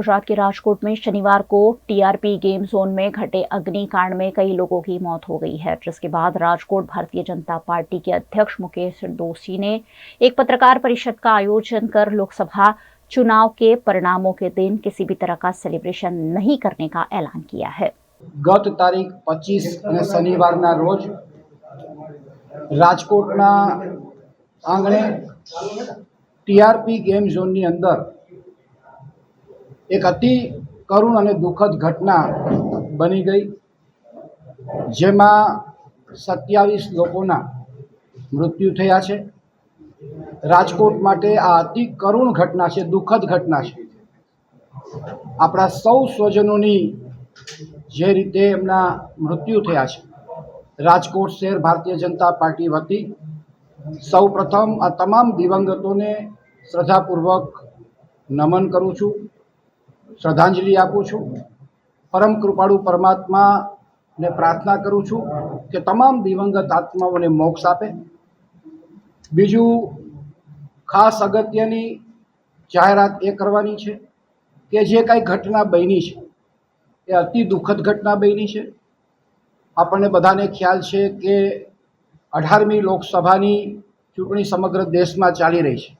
गुजरात के राजकोट में शनिवार को टीआरपी गेम जोन में घटे अग्निकांड में कई लोगों की मौत हो गई है, जिसके बाद राजकोट भारतीय जनता पार्टी के अध्यक्ष मुकेश दोशी ने एक पत्रकार परिषद का आयोजन कर लोकसभा चुनाव के परिणामों के दिन किसी भी तरह का सेलिब्रेशन नहीं करने का ऐलान किया है। गत तारीख 25 અને શનિવારના રોજ રાજકોટના આંગણે ટીઆરપી ગેમ ઝોનની અંદર એક અતિ કરુણ અને દુઃખદ ઘટના બની ગઈ, જેમાં 27 લોકોના મૃત્યુ થયા છે। રાજકોટ માટે આ અતિ કરુણ ઘટના છે, દુઃખદ ઘટના છે। આપણા સૌ સ્વજનોની જે રીતે એમના મૃત્યુ થયા છે, રાજકોટ શહેર ભારતીય જનતા પાર્ટી વતી સૌ પ્રથમ આ તમામ દિવંગતોને શ્રદ્ધાપૂર્વક નમન કરું છું, શ્રદ્ધાંજલિ આપું છું। પરમ કૃપાળુ પરમાત્માને પ્રાર્થના કરું છું કે તમામ દિવંગત આત્માઓને મોક્ષ આપે। બીજું ખાસ અગત્યની જાહેરાત એ કરવાની છે કે જે કાંઈ ઘટના બની છે એ અતિ દુઃખદ ઘટના બની છે। આપણને બધાને ખ્યાલ છે કે 18મી લોકસભાની ચૂંટણી સમગ્ર દેશમાં ચાલી રહી છે,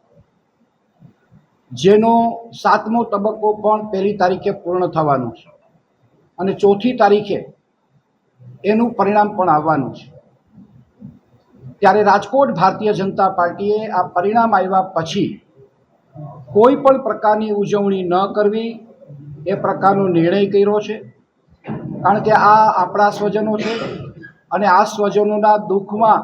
જેનો 7મો તબક્કો પણ 1લી તારીખે પૂર્ણ થવાનો છે અને 4થી તારીખે એનું પરિણામ પણ આવવાનું છે। ત્યારે રાજકોટ ભારતીય જનતા પાર્ટીએ આ પરિણામ આવ્યા પછી કોઈ પણ પ્રકારની ઉજવણી ન કરવી એ પ્રકારનો નિર્ણય કર્યો છે, કારણ કે આ આપણા સ્વજનો છે અને આ સ્વજનોના દુઃખમાં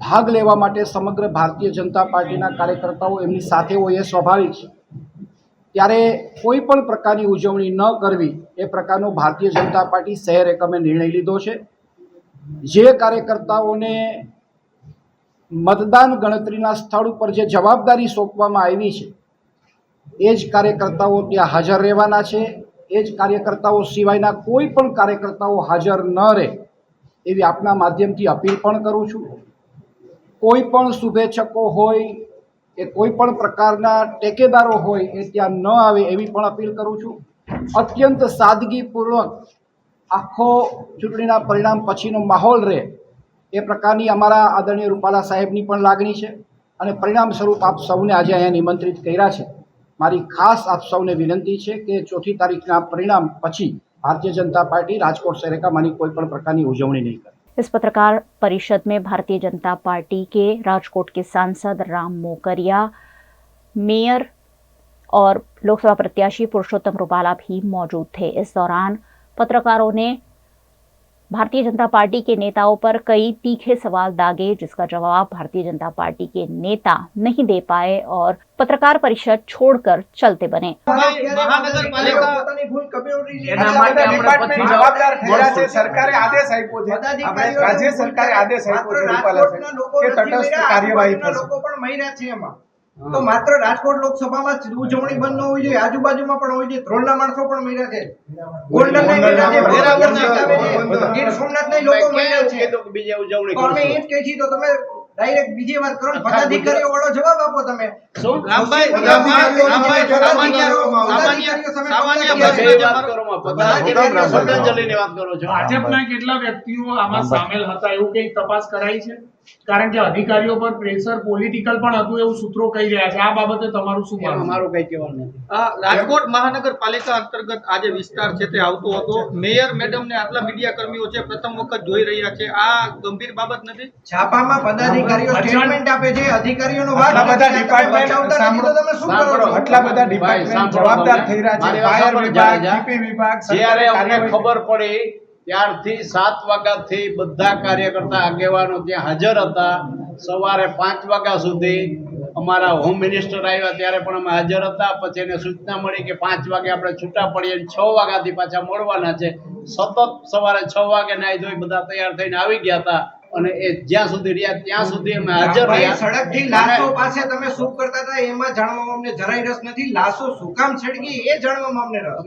ભાગ લેવા માટે સમગ્ર ભારતીય જનતા પાર્ટીના કાર્યકર્તાઓ એમની સાથે હોય એ સ્વાભાવિક છે। ત્યારે કોઈ પણ પ્રકારની ઉજવણી ન કરવી એ પ્રકારનો ભારતીય જનતા પાર્ટી શહેર એકમે નિર્ણય લીધો છે। જે કાર્યકર્તાઓને મતદાન ગણતરીના સ્થળ ઉપર જે જવાબદારી સોંપવામાં આવી છે એ જ કાર્યકર્તાઓ ત્યાં હાજર રહેવાના છે। એ જ કાર્યકર્તાઓ સિવાયના કોઈ પણ કાર્યકર્તાઓ હાજર ન રહે એવી આપના માધ્યમથી અપીલ પણ કરું છું। કોઈ પણ શુભેચ્છકો હોય કે કોઈ પણ પ્રકારના ટેકેદારો હોય એ ત્યાં ન આવે એવી પણ અપીલ કરું છું। અત્યંત સાદગીપૂર્વક આખો ચૂંટણીના પરિણામ પછીનો માહોલ રહે એ પ્રકારની અમારા આદરણીય રૂપાલા સાહેબની પણ લાગણી છે અને પરિણામ સ્વરૂપ આપ સૌને આજે અહીંયા નિમંત્રિત કર્યા છે। મારી ખાસ આપ સૌને વિનંતી છે કે 4થી તારીખના પરિણામ પછી भारतीय जनता पार्टी राजकोट शहर का मानी कोई पण प्रकार की उजवणी नहीं करे। इस पत्रकार परिषद में भारतीय जनता पार्टी के राजकोट के सांसद राम मोकरिया, मेयर और लोकसभा प्रत्याशी पुरुषोत्तम रूपाला भी मौजूद थे। इस दौरान पत्रकारों ने भारतीय जनता पार्टी के नेताओं पर कई तीखे सवाल दागे, जिसका जवाब भारतीय जनता पार्टी के नेता नहीं दे पाए और पत्रकार परिषद छोड़कर चलते बने। सरकारे आदेश आप्यो छे, राज्य सरकारे आदेश आप्यो छे रूपाला साहेब के तटस्थ कार्यवाही थशे। तो मात्र राजकोट लोकसभा में उजवणी बंद न होवी जोईए, आजूबाजूमां पण होवी जोईए। ध्रोलना माणसो पण मर्या छे, गोल्डन नहीं मर्या छे, वेरावळ नहीं आवे छे, गीर सोमनाथ नहीं लोको मर्या छे, तो बीजे उजवणी करशो। અમે એ જ કહી છી તો તમે ડાયરેક્ટ બીજી વાત કરો, પદાધિકારીઓ વાળો જવાબ આપો। તમે રામભાઈ શ્રદ્ધાંજલિની વાત કરો છો। ભાજપના કેટલા વ્યક્તિઓ આમાં સામેલ હતા એવું કઈ તપાસ કરાઈ છે? કારણ કે અધિકારીઓ પર પ્રેશર પોલિટિકલ પણ હતું એવું સૂત્રો કહી રહ્યા છે। આ બાબતે તમારું શું માનવું? અમારું કઈ કહેવાનું નથી। રાજકોટ મહાનગરપાલિકા અંતર્ગત આ જે વિસ્તાર છે તે આવતો હતો, મેયર મેડમ ને આટલા મીડિયા કર્મીઓ છે પ્રથમ વખત જોઈ રહ્યા છે, આ ગંભીર બાબત નથી? છાપામાં પદાધિકારીઓ સ્ટેટમેન્ટ આપે છે, અધિકારીઓનો વાત બધા ડિપાર્ટમેન્ટ સાંભળો, તમે શું કરો છો? આટલા બધા ડિપાર્ટમેન્ટ જવાબદાર થઈ રહ્યા છે, ફાયર વિભાગ, જીપી વિભાગ, જ્યારે અમને ખબર પડી ત્યારથી 7 વાગ્યાથી બધા કાર્યકર્તા આગેવાનો ત્યાં હાજર હતા। સવારે 5 વાગ્યા સુધી અમારા હોમ મિનિસ્ટર આવ્યા ત્યારે પણ અમે હાજર હતા। પછી એને સૂચના મળી કે 5 વાગે આપણે છૂટા પડીએ, 6 વાગ્યાથી પાછા મળવાના છે। સતત સવારે 6 વાગે નાઈ ધોઈ બધા તૈયાર થઈને આવી ગયા હતા અને એ જ્યાં સુધી રહ્યા ત્યાં સુધી અમે હાજર રહ્યા। સડકથી લાશો પાસે તમે શું કરતા હતા એમાં જાણવામાં અમને જરાય રસ નથી। લાશો શું કામ છડકી એ જાણવામાં અમને રસ।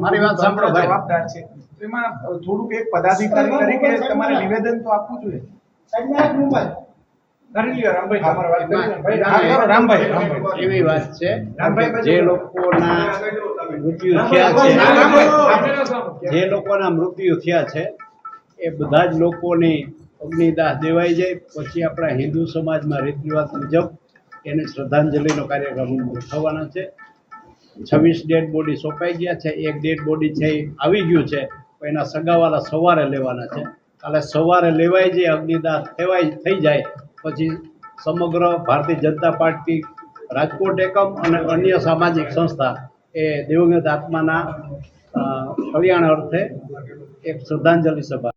મારી વાત સાંભળો ભાઈ, જવાબદાર છે એમાં થોડુંક એક પદાધિકારી તરીકે તમારે નિવેદન તો આપવું જોઈએ। એવી વાત છે કે જે લોકોના મૃત્યુ થયા છે એ બધા જ લોકોની અગ્નિદાહ દેવાઈ જાય પછી આપણા હિન્દુ સમાજમાં રીત રિવાજ મુજબ એને શ્રદ્ધાંજલિનો કાર્યક્રમ થવાના છે. 26 ડેડ બોડી સોંપાઈ ગયા છે. એક ડેડ બોડી છે એ આવી ગયું છે, પણ એના સગાવાલા સવારે લેવાના છે. કાલે સવારે લેવાઈ જાય, અગ્નિદાહ થઈ જાય પછી સમગ્ર ભારતીય જનતા પાર્ટી રાજકોટ એકમ અને અન્ય સામાજિક સંસ્થા એ દિવંગત આત્માના કલ્યાણ અર્થે એક શ્રદ્ધાંજલિ સભા